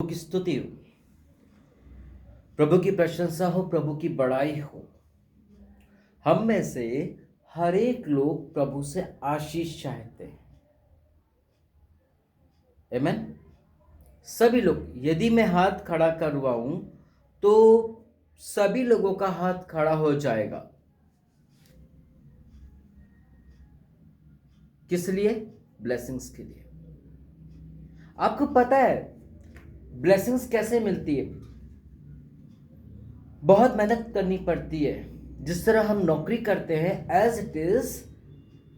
प्रभु की स्तुति हो, प्रभु की प्रशंसा हो, प्रभु की बड़ाई हो। हम में से हर एक लोग प्रभु से आशीष चाहते हैं। आमीन। सभी लोग, यदि मैं हाथ खड़ा करवाऊं तो सभी लोगों का हाथ खड़ा हो जाएगा। किस लिए? ब्लेसिंग्स के लिए। आपको पता है ब्लेसिंग्स कैसे मिलती है? बहुत मेहनत करनी पड़ती है। जिस तरह हम नौकरी करते हैं, एज इट इज,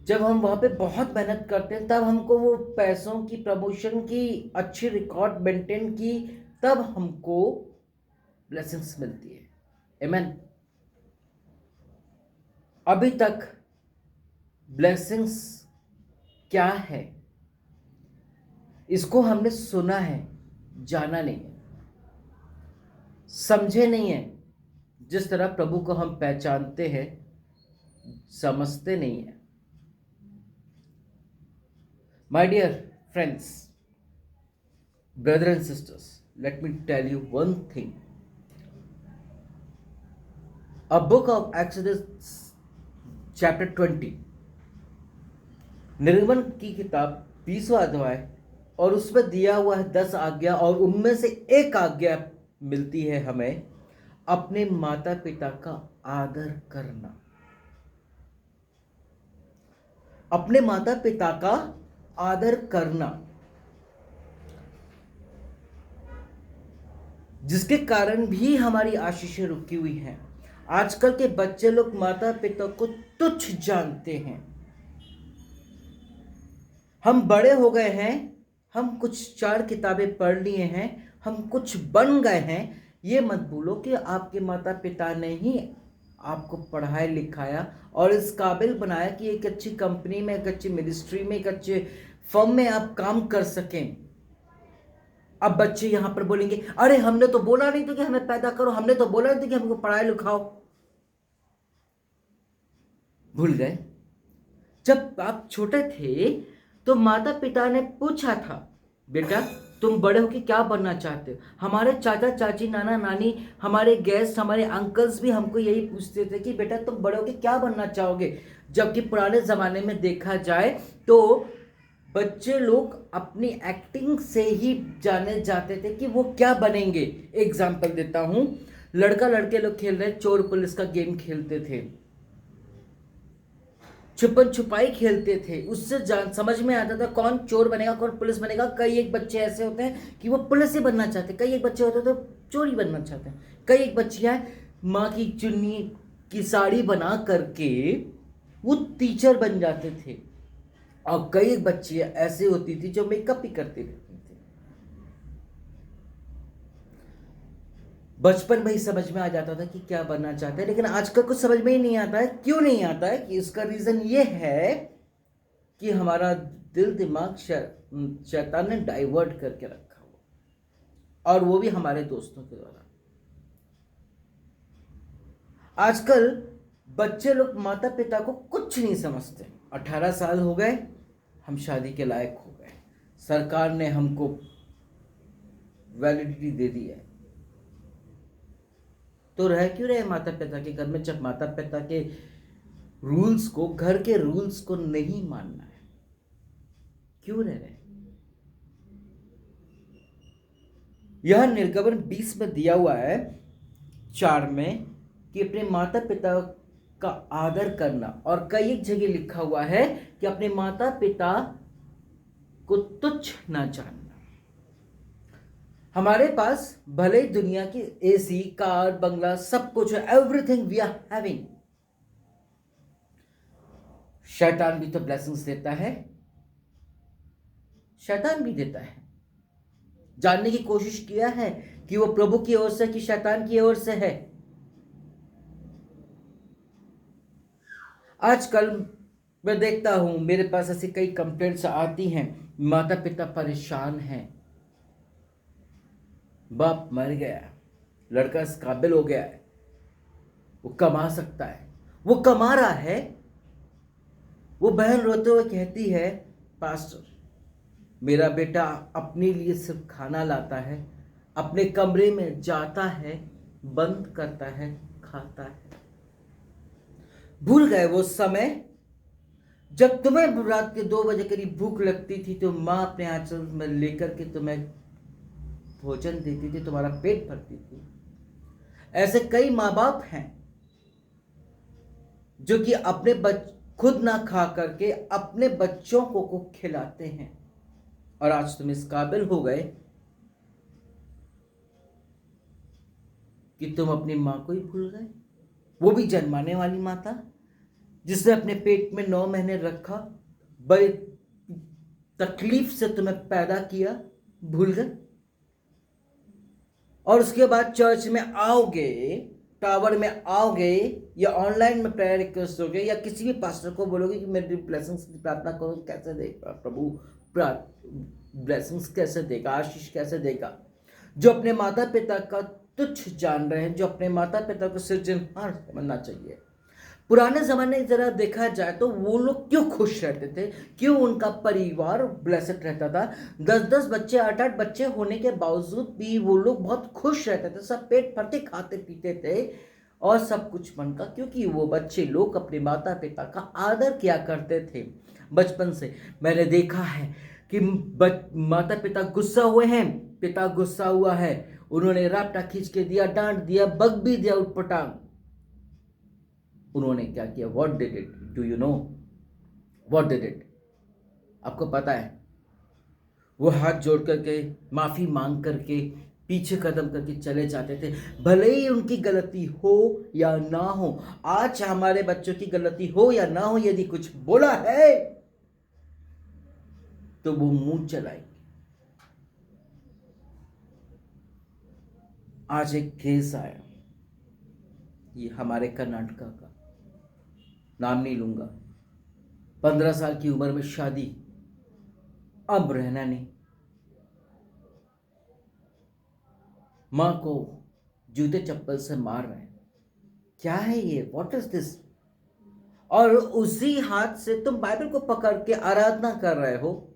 जब हम वहां पे बहुत मेहनत करते हैं तब हमको वो पैसों की, प्रमोशन की, अच्छी रिकॉर्ड मेंटेन की, तब हमको ब्लेसिंग्स मिलती है। आमीन। अभी तक ब्लेसिंग्स क्या है इसको हमने सुना है, जाना नहीं है, समझे नहीं है। जिस तरह प्रभु को हम पहचानते हैं, समझते नहीं है। My dear friends, brothers and sisters, let me tell you one thing. A book of Exodus chapter 20, निर्गमन की किताब 20वां अध्याय, और उसमें दिया हुआ है 10 आज्ञा, और उनमें से एक आज्ञा मिलती है हमें, अपने माता पिता का आदर करना। अपने माता पिता का आदर करना, जिसके कारण भी हमारी आशीषें रुकी हुई हैं। आजकल के बच्चे लोग माता पिता को तुच्छ जानते हैं। हम बड़े हो गए हैं, हम कुछ 4 किताबें पढ़ लिए हैं, हम कुछ बन गए हैं। ये मत भूलो कि आपके माता पिता ने ही आपको पढ़ाया लिखाया और इस काबिल बनाया कि एक अच्छी कंपनी में, एक अच्छी मिनिस्ट्री में, एक अच्छे फर्म में आप काम कर सकें। अब बच्चे यहां पर बोलेंगे, अरे हमने तो बोला नहीं था कि हमें पैदा करो, हमने तो बोला नहीं था कि हमको पढ़ाई लिखाओ। भूल गए? जब आप छोटे थे तो माता पिता ने पूछा था, बेटा तुम बड़े होकर क्या बनना चाहते हो? हमारे चाचा चाची, नाना नानी, हमारे गेस्ट, हमारे अंकल्स भी हमको यही पूछते थे कि बेटा तुम बड़े होकर क्या बनना चाहोगे। जबकि पुराने जमाने में देखा जाए तो बच्चे लोग अपनी एक्टिंग से ही जाने जाते थे कि वो क्या बनेंगे। एग्जाम्पल देता हूं, लड़का लड़के लोग खेल रहे चोर पुलिस का गेम खेलते थे, छुपन छुपाई खेलते थे। उससे जान समझ में आता था कौन चोर बनेगा, कौन पुलिस बनेगा। कई एक बच्चे ऐसे होते हैं कि वो पुलिस ही बनना चाहते हैं, कई एक बच्चे होते हैं तो चोरी बनना चाहते हैं, कई एक बच्चियां माँ की चुन्नी की साड़ी बना करके वो टीचर बन जाते थे, और कई एक बच्चियां ऐसे होती थी जो मेकअप ही करती रहती थी। बचपन में ही समझ में आ जाता था कि क्या बनना चाहते हैं, लेकिन आजकल कुछ समझ में ही नहीं आता है। क्यों नहीं आता है? कि इसका रीजन ये है कि हमारा दिल दिमाग शैतान ने डाइवर्ट करके रखा हुआ, और वो भी हमारे दोस्तों के द्वारा। आजकल बच्चे लोग माता पिता को कुछ नहीं समझते। 18 साल हो गए, हम शादी के लायक हो गए, सरकार ने हमको वैलिडिटी दे दी है, तो रह क्यों रहे माता पिता के घर में जब माता पिता के रूल्स को, घर के रूल्स को नहीं मानना है? क्यों रह रहे? यह निर्गमन 20 में दिया हुआ है 4 में कि अपने माता पिता का आदर करना, और कई एक जगह लिखा हुआ है कि अपने माता पिता को तुच्छ ना जानना। हमारे पास भले दुनिया की एसी, कार, बंगला, सब कुछ है, एवरीथिंग वी आर हैविंग। शैतान भी तो ब्लेसिंग्स देता है, शैतान भी देता है। जानने की कोशिश किया है कि वो प्रभु की ओर से कि शैतान की ओर से है? आजकल मैं देखता हूं, मेरे पास ऐसी कई कंप्लेंट्स आती हैं, माता पिता परेशान हैं, बाप मर गया, लड़का इस काबिल हो गया है, वो कमा सकता है, वो कमा रहा है। वो बहन रोते हुए कहती है, पास्टर मेरा बेटा अपने लिए सिर्फ खाना लाता है, अपने कमरे में जाता है, बंद करता है, खाता है। भूल गए वो समय जब तुम्हें रात के 2 बजे करीब भूख लगती थी तो माँ अपने आंचल में लेकर के तुम्हें भोजन देती थी, तुम्हारा पेट भरती थी। ऐसे कई माँ बाप हैं जो कि खुद ना खा करके अपने बच्चों को खिलाते हैं। और आज तुम इस काबिल हो गए कि तुम अपनी माँ को ही भूल गए, वो भी जन्माने वाली माता जिसने अपने पेट में 9 महीने रखा, बड़ी तकलीफ से तुम्हें पैदा किया, भूल गए। और उसके बाद चर्च में आओगे, टावर में आओगे, या ऑनलाइन में प्रेयर रिक्वेस्ट होगे, या किसी भी पास्टर को बोलोगे कि मेरी ब्लेसिंग्स की प्रार्थना करो, कैसे देगा प्रभु? ब्लेसिंग्स कैसे देगा, आशीष कैसे देगा? जो अपने माता पिता का तुच्छ जान रहे हैं, जो अपने माता पिता को सृजनहार समझना चाहिए। पुराने ज़माने में ज़रा देखा जाए तो वो लोग क्यों खुश रहते थे, क्यों उनका परिवार ब्लेसड रहता था। 10-10 बच्चे, 8-8 बच्चे होने के बावजूद भी वो लोग बहुत खुश रहते थे, सब पेट भर के खाते पीते थे और सब कुछ मन का, क्योंकि वो बच्चे लोग अपने माता पिता का आदर किया करते थे बचपन से। मैंने देखा है कि माता पिता गुस्सा हुए हैं, पिता गुस्सा हुआ है, उन्होंने रापटा खींच के दिया, डांट दिया, बग भी दिया उठपटांग। उन्होंने क्या किया? What did it? Do you know what did it? आपको पता है? वो हाथ जोड़ करके, माफी मांग करके, पीछे कदम करके चले जाते थे, भले ही उनकी गलती हो या ना हो। आज हमारे बच्चों की गलती हो या ना हो, यदि कुछ बोला है तो वो मुंह चलाएंगे। आज एक केस आया, ये हमारे कर्नाटका का, नाम नहीं लूंगा। 15 साल की उम्र में शादी, अब रहना नहीं। मां को जूते चप्पल से मार रहे हैं। क्या है ये? What is this? और उसी हाथ से तुम बाइबल को पकड़ के आराधना कर रहे हो,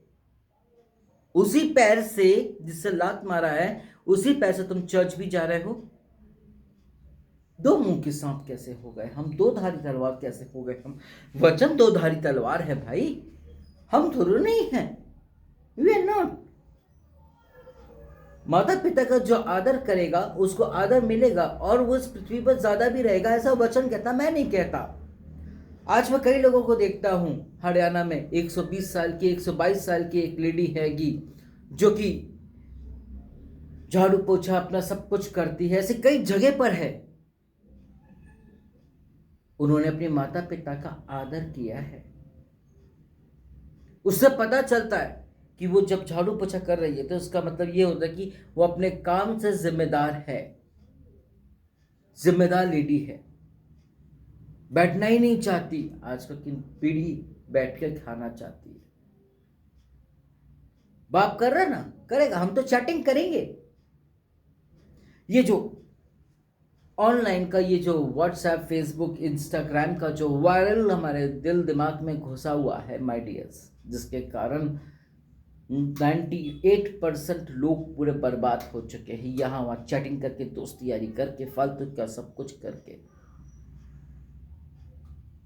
उसी पैर से जिससे लात मारा है, उसी पैर से तुम चर्च भी जा रहे हो। दो मुंह के सांप कैसे हो गए हम? दो धारी तलवार कैसे हो गए हम? वचन दो धारी तलवार है भाई, हम थोड़े नहीं है, वी आर नॉट। माता पिता का जो आदर करेगा उसको आदर मिलेगा और वो इस पृथ्वी पर ज्यादा भी रहेगा, ऐसा वचन कहता, मैं नहीं कहता। आज मैं कई लोगों को देखता हूं, हरियाणा में 120 साल की, 122 साल की एक लेडी हैगी जो कि झाड़ू पोछा अपना सब कुछ करती है, ऐसे कई जगह पर है। उन्होंने अपने माता पिता का आदर किया है। उससे पता चलता है कि वो जब झाड़ू पोछा कर रही है तो उसका मतलब ये होता है कि वो अपने काम से जिम्मेदार है, जिम्मेदार लेडी है। बैठना ही नहीं चाहती, आजकल की पीढ़ी बैठ कर खाना चाहती है। बाप कर रहा ना, करेगा, हम तो चैटिंग करेंगे। ये जो ऑनलाइन का, ये जो व्हाट्सएप, फेसबुक, इंस्टाग्राम का जो वायरल हमारे दिल दिमाग में घुसा हुआ है माय डियर्स, जिसके कारण 98% लोग पूरे बर्बाद हो चुके हैं, यहाँ वहाँ चैटिंग करके, दोस्ती यारी करके, फालतू का सब कुछ करके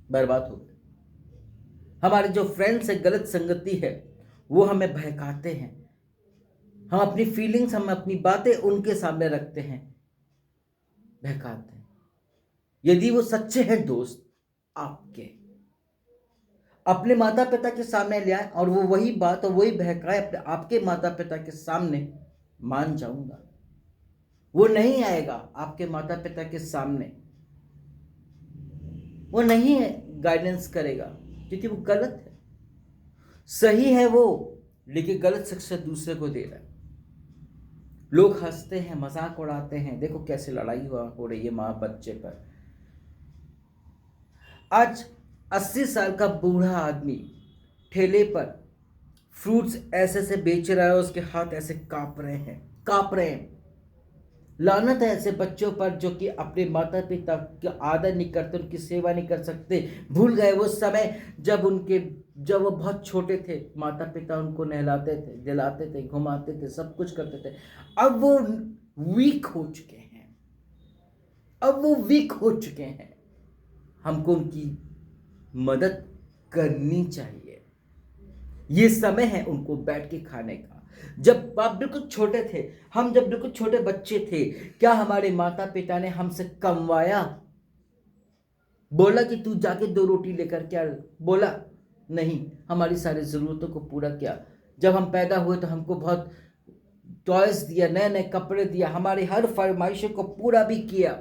बर्बाद हो गए। हमारे जो फ्रेंड्स है, गलत संगति है, वो हमें बहकाते हैं। हम अपनी फीलिंग्स, हम अपनी बातें उनके सामने रखते हैं, बहकाते हैं। यदि वो सच्चे हैं दोस्त आपके, अपने माता पिता के सामने ले आए और वो वही बात और वही बहकाए अपने आपके माता पिता के सामने, मान जाऊंगा। वो नहीं आएगा आपके माता पिता के सामने, वो नहीं गाइडेंस करेगा, क्योंकि वो गलत है। सही है वो, लेकिन गलत शिक्षा दूसरे को दे रहा है। लोग हंसते हैं, मजाक उड़ाते हैं, देखो कैसे लड़ाई हो रही है माँ बच्चे पर। आज 80 साल का बूढ़ा आदमी ठेले पर फ्रूट्स ऐसे से बेच रहा है, उसके हाथ ऐसे कांप रहे हैं। लानत है ऐसे बच्चों पर जो कि अपने माता पिता का आदर नहीं करते, उनकी सेवा नहीं कर सकते। भूल गए वो समय जब वो बहुत छोटे थे, माता पिता उनको नहलाते थे, दिलाते थे, घुमाते थे, सब कुछ करते थे। अब वो वीक हो चुके हैं। अब वो वीक हो चुके हैं, हमको उनकी मदद करनी चाहिए। ये समय है उनको बैठ के खाने का। जब आप बिल्कुल छोटे थे, हम जब बिल्कुल छोटे बच्चे थे, क्या हमारे माता पिता ने हमसे कमवाया? बोला कि तू जाके 2 रोटी लेकर क्या? बोला नहीं, हमारी सारी ज़रूरतों को पूरा किया। जब हम पैदा हुए तो हमको बहुत टॉयज़ दिया, नए नए कपड़े दिया, हमारी हर फरमाइशों को पूरा भी किया।